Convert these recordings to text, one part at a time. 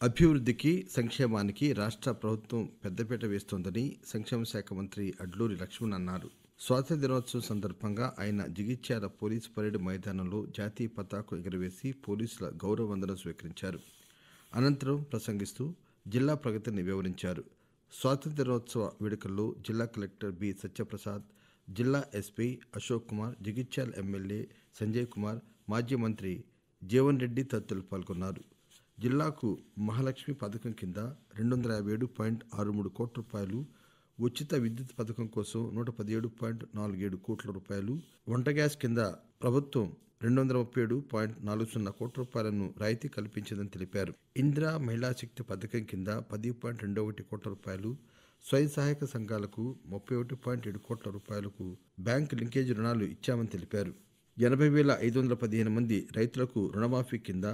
అభివృద్ధికి, సంక్షేమానికి రాష్ట్ర ప్రభుత్వం పెద్దపీట వేస్తోందని సంక్షేమ శాఖ మంత్రి అడ్లూరి లక్ష్మణ్ అన్నారు. స్వాతంత్ర్య దినోత్సవం సందర్భంగా ఆయన జగిత్యాల పోలీసు పరేడ్ మైదానంలో జాతీయ పతాకం ఎగురవేసి పోలీసుల గౌరవ వందనం స్వీకరించారు. అనంతరం ప్రసంగిస్తూ జిల్లా ప్రగతిని వివరించారు. స్వాతంత్ర్య దినోత్సవ వేడుకల్లో జిల్లా కలెక్టర్ బి సత్యప్రసాద్, జిల్లా ఎస్పీ అశోక్ కుమార్, జగిత్యాల ఎమ్మెల్యే సంజయ్ కుమార్, మాజీ మంత్రి జీవన్ రెడ్డి తదితరులు పాల్గొన్నారు. జిల్లాకు మహాలక్ష్మి పథకం కింద 257.63 కోట్ల రూపాయలు, ఉచిత విద్యుత్ పథకం కోసం 117.47 కోట్ల రూపాయలు, వంట గ్యాస్ కింద ప్రభుత్వం 237.40 కోట్ల రూపాయలను రాయితీ కల్పించిందని తెలిపారు. ఇందిరా మహిళా శక్తి పథకం కింద 10.21 కోట్ల రూపాయలు, స్వయం సహాయక సంఘాలకు 31.7 కోట్ల రూపాయలకు బ్యాంకు లింకేజ్ రుణాలు ఇచ్చామని తెలిపారు. 80,515 మంది రైతులకు రుణమాఫీ కింద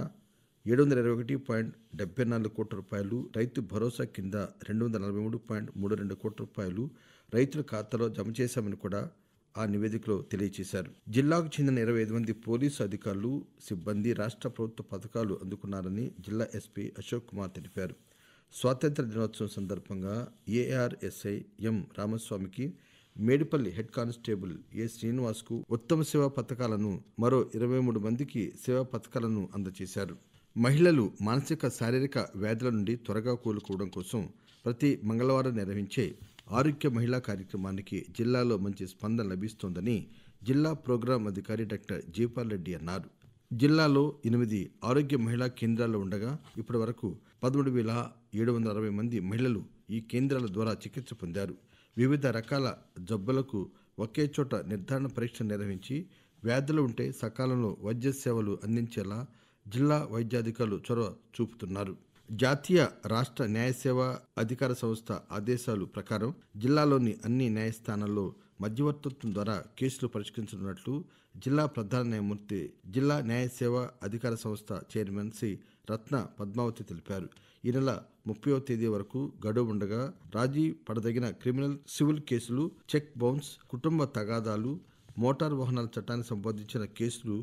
721.74 కోట్ల రూపాయలు, రైతు భరోసా కింద 243.32 కోట్ల రూపాయలు రైతుల ఖాతాలో జమ చేశామని కూడా ఆ నివేదికలో తెలియజేశారు. జిల్లాకు చెందిన 25 మంది పోలీసు అధికారులు, సిబ్బంది రాష్ట్ర ప్రభుత్వ పథకాలు అందుకున్నారని జిల్లా ఎస్పీ అశోక్ కుమార్ తెలిపారు. స్వాతంత్ర్య దినోత్సవం సందర్భంగా ఏఆర్ఎస్ఐ ఎం రామస్వామికి, మేడిపల్లి హెడ్ కానిస్టేబుల్ ఏ శ్రీనివాస్కు ఉత్తమ సేవా పథకాలను, మరో 23 మందికి సేవా పథకాలను అందజేశారు. మహిళలు మానసిక శారీరక వ్యాధుల నుండి త్వరగా కోలుకోవడం కోసం ప్రతి మంగళవారం నిర్వహించే ఆరోగ్య మహిళా కార్యక్రమానికి జిల్లాలో మంచి స్పందన లభిస్తోందని జిల్లా ప్రోగ్రాం అధికారి డాక్టర్ జీపాల్ రెడ్డి అన్నారు. జిల్లాలో 8 ఆరోగ్య మహిళా కేంద్రాలు ఉండగా ఇప్పటి వరకు 13,760 మంది మహిళలు ఈ కేంద్రాల ద్వారా చికిత్స పొందారు. వివిధ రకాల జబ్బులకు ఒకే చోట నిర్ధారణ పరీక్ష నిర్వహించి వ్యాధులు ఉంటే సకాలంలో వైద్య సేవలు అందించేలా జిల్లా వైద్యాధికారులు చొరవ చూపుతున్నారు. జాతీయ రాష్ట్ర న్యాయ సేవా అధికార సంస్థ ఆదేశాల ప్రకారం జిల్లాలోని అన్ని న్యాయస్థానాల్లో మధ్యవర్తిత్వం ద్వారా కేసులు పరిష్కరించనున్నట్లు జిల్లా ప్రధాన న్యాయమూర్తి, జిల్లా న్యాయ సేవా అధికార సంస్థ చైర్మన్ సి రత్న పద్మావతి తెలిపారు. ఈ నెల 30వ తేదీ వరకు గడువు ఉండగా రాజీ పడదగిన క్రిమినల్, సివిల్ కేసులు, చెక్ బౌన్స్, కుటుంబ తగాదాలు, మోటారు వాహనాల చట్టానికి సంబంధించిన కేసులు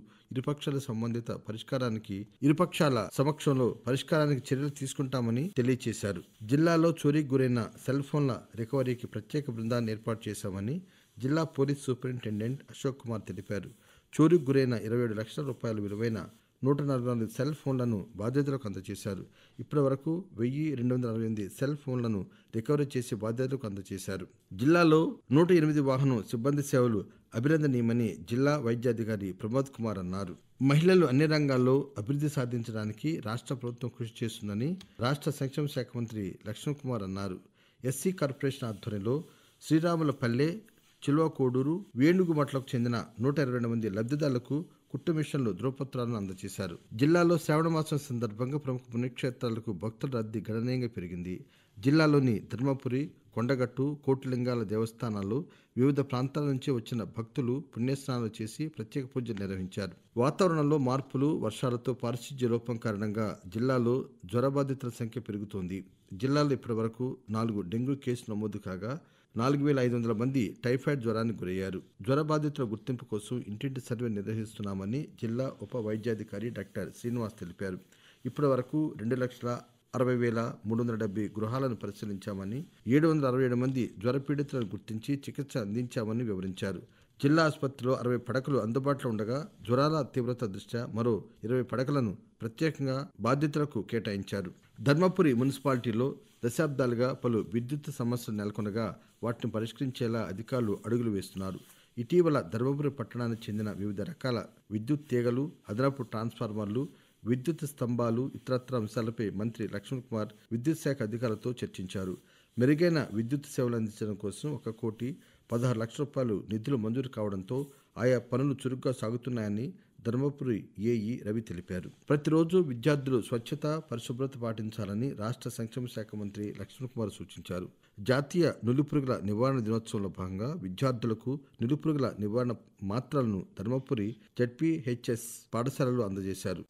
ఇరుపక్షాల సమక్షంలో పరిష్కారానికి చర్యలు తీసుకుంటామని తెలియజేశారు. జిల్లాలో చోరీకి గురైన సెల్ ఫోన్ల రికవరీకి ప్రత్యేక బృందాన్ని ఏర్పాటు చేశామని జిల్లా పోలీస్ సూపరింటెండెంట్ అశోక్ కుమార్ తెలిపారు. చోరీకి గురైన 27 లక్షల రూపాయల విలువైన 144 సెల్ ఫోన్లను బాధితులకు అందజేశారు. ఇప్పటి వరకు 1,268 సెల్ ఫోన్లను రికవరీ చేసి బాధితులకు అందజేశారు. జిల్లాలో 108 వాహనం సిబ్బంది సేవలు అభినందనీయమని జిల్లా వైద్యాధికారి ప్రమోద్ కుమార్ అన్నారు. మహిళలు అన్ని రంగాల్లో అభివృద్ధి సాధించడానికి రాష్ట్ర ప్రభుత్వం కృషి చేస్తుందని రాష్ట్ర సంక్షేమ శాఖ మంత్రి లక్ష్మణ్ కుమార్ అన్నారు. ఎస్సీ కార్పొరేషన్ ఆధ్వర్యంలో శ్రీరాములపల్లె, చిల్వకోడూరు, వేణుగుమట్లకు చెందిన 122 మంది లబ్ధిదారులకు కుట్టు మిషన్లు, ధృవపత్రాలను అందజేశారు. జిల్లాలో శ్రావణ మాసం సందర్భంగా ప్రముఖ పుణ్యక్షేత్రాలకు భక్తుల రద్దీ గణనీయంగా పెరిగింది. జిల్లాలోని ధర్మపురి, కొండగట్టు, కోటిలింగాల దేవస్థానాల్లో వివిధ ప్రాంతాల నుంచి వచ్చిన భక్తులు పుణ్యస్నానాలు చేసి ప్రత్యేక పూజలు నిర్వహించారు. వాతావరణంలో మార్పులు, వర్షాలతో పారిశుధ్య లోపం కారణంగా జిల్లాలో జ్వరబాధితుల సంఖ్య పెరుగుతోంది. జిల్లాలో ఇప్పటి వరకు 4 డెంగ్యూ కేసులు నమోదు కాగా 4,500 మంది టైఫాయిడ్ జ్వరానికి గురయ్యారు. జ్వర బాధితుల గుర్తింపు కోసం ఇంటింటి సర్వే నిర్వహిస్తున్నామని జిల్లా ఉప వైద్యాధికారి డాక్టర్ శ్రీనివాస్ తెలిపారు. ఇప్పటి వరకు 2,60,370 గృహాలను పరిశీలించామని, 767 మంది జ్వర పీడితులను గుర్తించి చికిత్స అందించామని వివరించారు. జిల్లా ఆసుపత్రిలో 60 పడకలు అందుబాటులో ఉండగా జ్వరాల తీవ్రత దృష్ట్యా మరో 20 పడకలను ప్రత్యేకంగా బాధితులకు కేటాయించారు. ధర్మపురి మున్సిపాలిటీలో దశాబ్దాలుగా పలు విద్యుత్ సమస్యలు నెలకొనగా వాటిని పరిష్కరించేలా అధికారులు అడుగులు వేస్తున్నారు. ఇటీవల ధర్మపురి పట్టణానికి చెందిన వివిధ రకాల విద్యుత్ తీగలు, అదనపు ట్రాన్స్ఫార్మర్లు, విద్యుత్ స్తంభాలు, ఇతరత్ర అంశాలపై మంత్రి లక్ష్మణ్ కుమార్ విద్యుత్ శాఖ అధికారులతో చర్చించారు. మెరుగైన విద్యుత్ సేవలు అందించడం కోసం 1,16 లక్షల రూపాయలు నిధులు మంజూరు కావడంతో ఆయా పనులు చురుగ్గా సాగుతున్నాయని ధర్మపురి ఏఈ రవి తెలిపారు. ప్రతిరోజు విద్యార్థులు స్వచ్ఛత, పరిశుభ్రత పాటించాలని రాష్ట్ర సంక్షేమ శాఖ మంత్రి లక్ష్మణ్ కుమార్ సూచించారు. జాతీయ నులిపురుగుల నివారణ దినోత్సవంలో భాగంగా విద్యార్థులకు నులిపురుగుల నివారణ మాత్రలను ధర్మపురి జెడ్పీహెచ్ఎస్ పాఠశాలలో అందజేశారు.